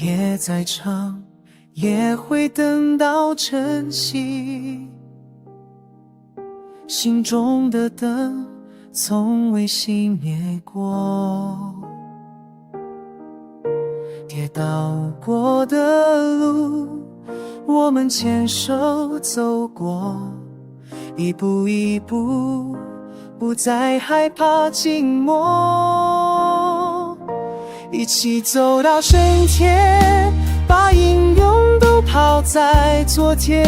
也在唱，也会等到晨曦。心中的灯从未熄灭过，跌倒过的路我们牵手走过，一步一步不再害怕寂寞，一起走到春天，把英勇都抛在昨天，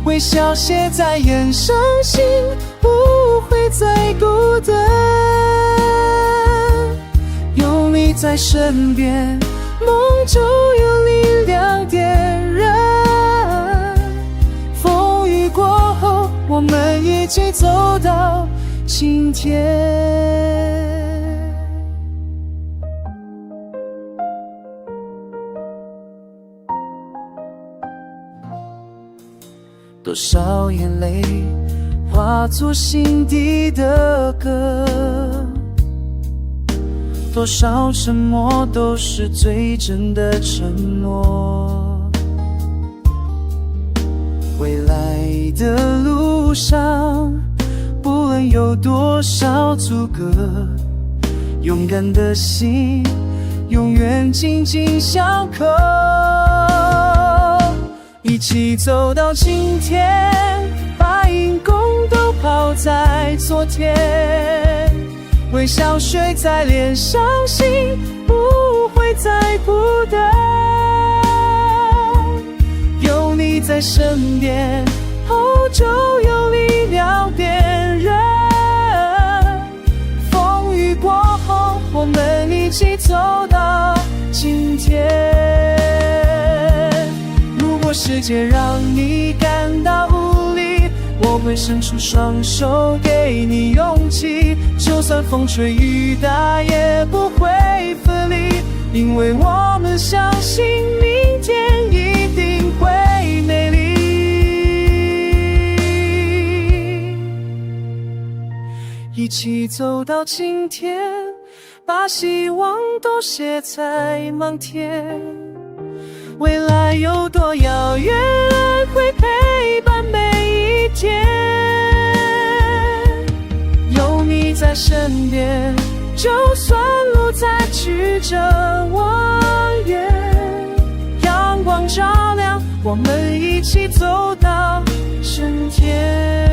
微笑写在眼上，心不会再孤单，有你在身边，梦就有力量点燃，风雨过后我们一起走到今天。多少眼泪化作心底的歌，多少沉默都是最真的承诺，未来的路上不论有多少阻隔，勇敢的心永远紧紧相扣，一起走到今天，把因功都抛在昨天，微笑睡在脸上，心不会再孤单，有你在身边，后就有力量点燃，风雨过后我们一起走到今天。如果世界让你感到无力，我会伸出双手给你勇气，就算风吹雨打也不会分离，因为我们相信明天一定会美丽，一起走到今天，把希望都写在盲填，未来有多遥远，爱会陪伴每一天，有你在身边，就算路再曲折蜿蜒，阳光照亮，我们一起走到春天。